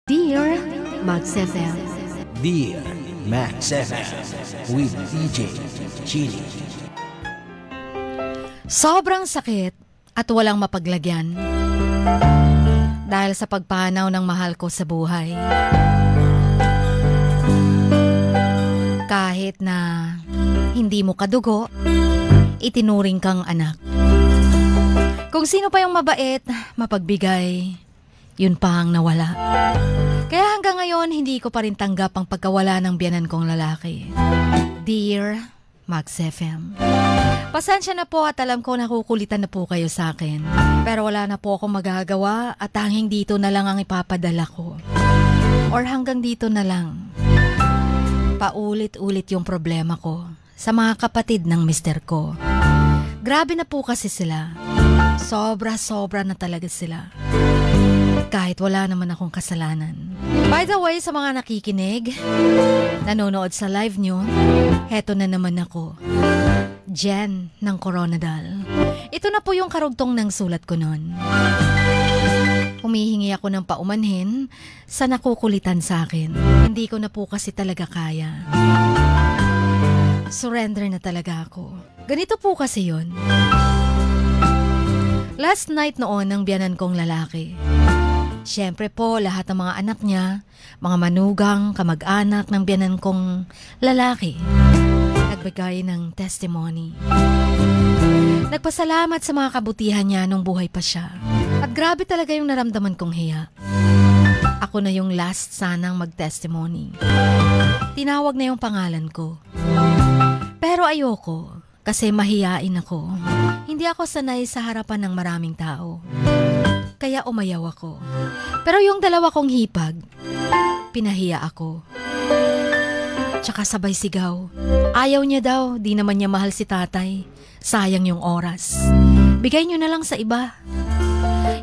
Dear Max FM. Dear Max FM with DJ Chili. Sobrang sakit at walang mapaglagyan dahil sa pagpanaw ng mahal ko sa buhay. Kahit na hindi mo kadugo, itinuring kang anak. Kung sino pa yung mabait, mapagbigay, yun pa ang nawala. Kaya hanggang ngayon, hindi ko pa rin tanggap ang pagkawala ng biyanan kong lalaki. Dear Max FM. Pasensya na po at alam ko nakukulitan na po kayo sa akin. Pero wala na po akong magagawa at tanging dito na lang ang ipapadala ko. Or hanggang dito na lang. Paulit-ulit yung problema ko sa mga kapatid ng mister ko. Grabe na po kasi sila. Sobra-sobra na talaga sila. Kahit wala naman akong kasalanan. By the way, sa mga nakikinig, nanonood sa live nyo, heto na naman ako. Jen ng Coronadal. Ito na po yung karugtong ng sulat ko nun. Humihingi ako ng paumanhin sa nakukulitan sa akin. Hindi ko na po kasi talaga kaya. Surrender na talaga ako. Ganito po kasi yun. Last night noon ng biyanan kong lalaki. Siyempre po, lahat ng mga anak niya, mga manugang, kamag-anak ng biyanan kong lalaki, nagbigay ng testimony. Nagpasalamat sa mga kabutihan niya nung buhay pa siya. At grabe talaga yung naramdaman kong hiya. Ako na yung last sanang mag-testimony. Tinawag na yung pangalan ko. Pero ayoko, kasi mahiyain ako. Hindi ako sanay sa harapan ng maraming tao. Kaya umayaw ako. Pero yung dalawa kong hipag, pinahiya ako. Tsaka sabay sigaw. Ayaw niya daw, di naman niya mahal si tatay. Sayang yung oras. Bigay niyo na lang sa iba.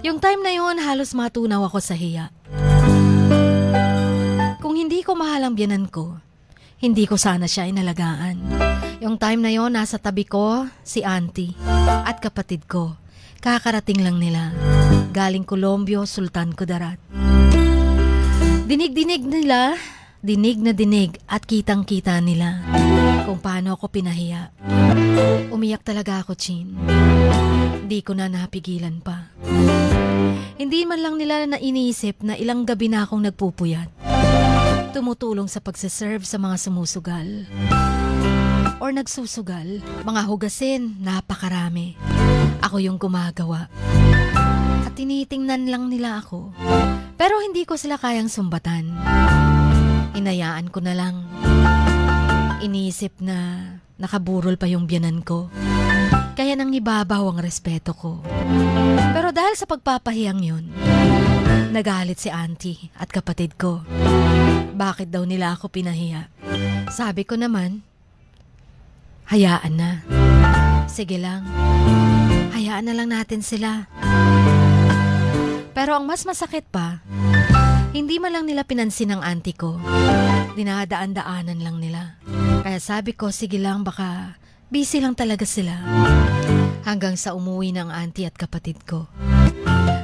Yung time na yun, halos matunaw ako sa hiya. Kung hindi ko mahal ang biyanan ko, hindi ko sana siya inalagaan. Yung time na yon, nasa tabi ko si auntie at kapatid ko. Kakarating lang nila. Galing Colombia, Sultan Kudarat. Dinig-dinig nila, dinig na dinig at kitang-kita nila kung paano ako pinahiya. Umiyak talaga ako, Chin. Hindi ko na napigilan pa. Hindi man lang nila na iniisip na ilang gabi na akong nagpupuyat. Tumutulong sa pagsiserve sa mga sumusugal. Or nagsusugal. Mga hugasin, napakarami. Ako yung gumagawa. At tinitingnan lang nila ako. Pero hindi ko sila kayang sumbatan. Inayaan ko na lang. Iniisip na nakaburol pa yung biyanan ko. Kaya nang ibabaw ang respeto ko. Pero dahil sa pagpapahiyang yun, nagalit si auntie at kapatid ko. Bakit daw nila ako pinahiya? Sabi ko naman, hayaan na. Sige lang. Hayaan na lang natin sila. Pero ang mas masakit pa, hindi man lang nila pinansin ang auntie ko. Dinadaan-daanan lang nila. Kaya sabi ko, sige lang, baka busy lang talaga sila. Hanggang sa umuwi ng auntie at kapatid ko.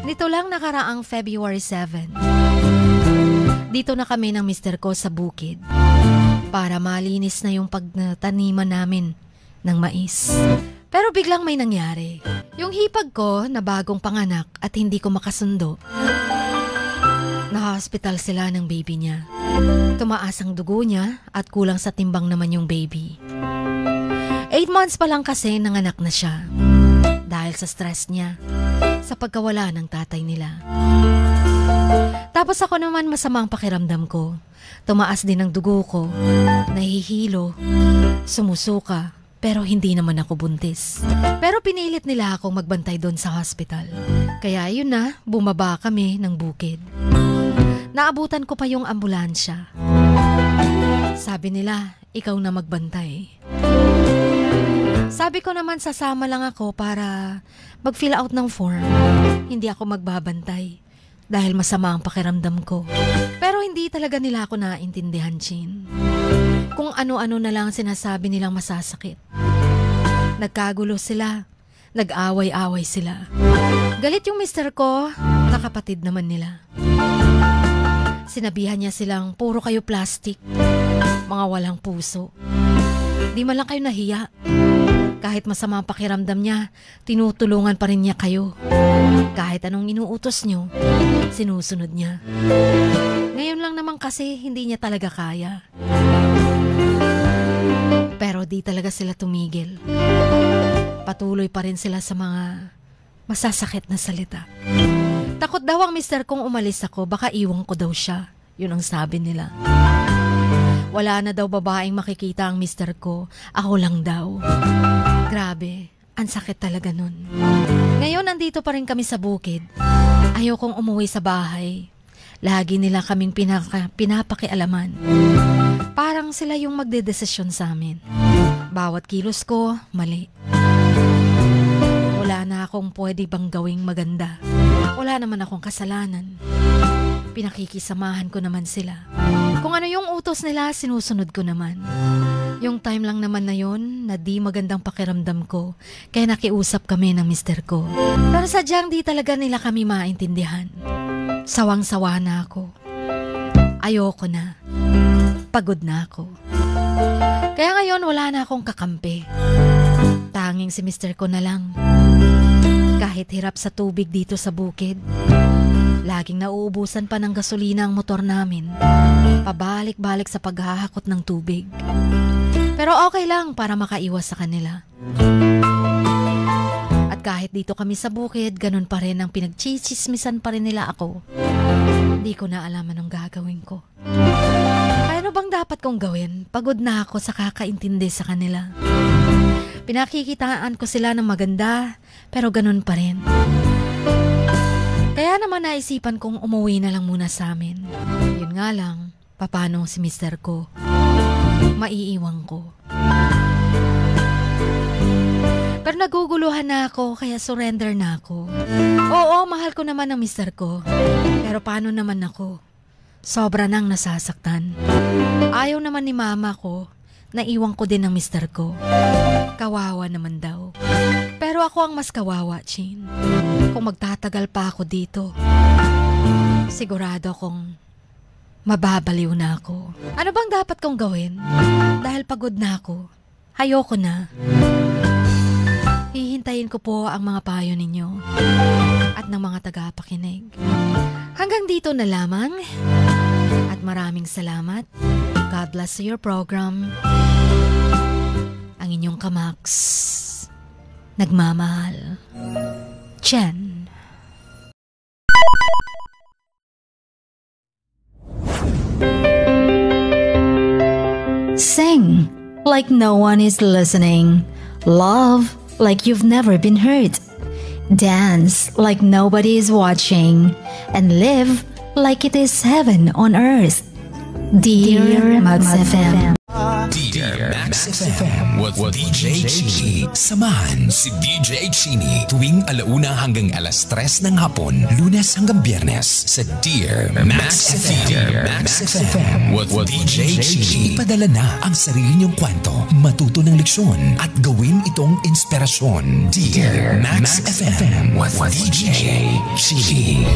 Nito lang nakaraang February 7. Dito na kami ng mister ko sa bukid. Para malinis na yung pagtaniman namin ng mais. Pero biglang may nangyari. Yung hipag ko na bagong panganak at hindi ko makasundo. Na-hospital sila ng baby niya. Tumaas ang dugo niya at kulang sa timbang naman yung baby. 8 months pa lang kasi nanganak na siya. Dahil sa stress niya, sa pagkawala ng tatay nila. Tapos ako naman masama ang pakiramdam ko. Tumaas din ang dugo ko. Nahihilo. Sumusuka. Pero hindi naman ako buntis. Pero pinilit nila akong magbantay doon sa hospital. Kaya yun na, bumaba kami ng bukid. Naabutan ko pa yung ambulansya. Sabi nila, ikaw na magbantay. Sabi ko naman sasama lang ako para mag-fill out ng form. Hindi ako magbabantay dahil masama ang pakiramdam ko. Pero hindi talaga nila ako naintindihan, Chin. Kung ano-ano na lang sinasabi nilang masasakit. Nagkagulo sila. Nag-away-away sila. Galit yung mister ko, na kapatid naman nila. Sinabihan niya silang puro kayo plastic, mga walang puso. Di man lang kayo nahiya. Kahit masama ang pakiramdam niya, tinutulungan pa rin niya kayo. Kahit anong inuutos niyo, sinusunod niya. Ngayon lang naman kasi hindi niya talaga kaya. Pero di talaga sila tumigil. Patuloy pa rin sila sa mga masasakit na salita. Takot daw ang mister kong umalis ako, baka iwan ko daw siya. Yun ang sabi nila. Wala na daw babaeng makikita ang mister ko, ako lang daw. Grabe, ang sakit talaga nun. Ngayon nandito pa rin kami sa bukid. Ayokong umuwi sa bahay. Lagi nila kaming pinapakialaman. Parang sila yung magdedesisyon sa amin. Bawat kilos ko, mali. Wala na akong pwede bang gawing maganda. Wala naman akong kasalanan. Pinakikisamahan ko naman sila. Kung ano yung utos nila, sinusunod ko naman. Yung time lang naman na yon na di magandang pakiramdam ko, kaya nakiusap kami ng mister ko. Pero sadyang di talaga nila kami maintindihan. Sawang-sawa na ako. Ayoko na. Pagod na ako. Kaya ngayon wala na akong kakampi. Tanging si mister ko na lang. Kahit hirap sa tubig dito sa bukid, laging nauubusan pa ng gasolina ang motor namin. Pabalik-balik sa paghahakot ng tubig. Pero okay lang para makaiwas sa kanila. At kahit dito kami sa bukid, ganun pa rin ang pinagchichismisan pa rin nila ako. Hindi ko na alam anong gagawin ko. Ano bang dapat kong gawin? Pagod na ako sa kakaintindi sa kanila. Pinakikitaan ko sila ng maganda, pero ganun pa rin. Kaya naman naisipan kong umuwi na lang muna sa amin. Yun nga lang, paano si mister ko? Maiiwan ko. Pero naguguluhan na ako, kaya surrender na ako. Oo, mahal ko naman ang mister ko. Pero paano naman ako? Sobra nang nasasaktan. Ayaw naman ni mama ko, naiwan ko din ang mister ko. Kawawa naman daw. Pero ako ang mas kawawa, Chin. Kung magtatagal pa ako dito, sigurado akong mababaliw na ako. Ano bang dapat kong gawin? Dahil pagod na ako. Ayoko na. Hihintayin ko po ang mga payo ninyo at ng mga tagapakinig. Hanggang dito na lamang. At maraming salamat. God bless your program. Ang inyong kamaks. Nagmamahal. Chen. Sing like no one is listening. Love like you've never been hurt. Dance like nobody is watching. And live like it is heaven on earth. Dear Max FM. Dear Max FM with DJ Chini. Samahan si DJ Chini tuwing 1:00 hanggang 3:00 ng hapon, Lunes hanggang Biyernes sa Dear Max FM. Dear Max FM with DJ Chini. Ipadala na ang sarili niyong kwento, matuto ng leksyon at gawin itong inspirasyon. Dear Max FM with DJ Chini.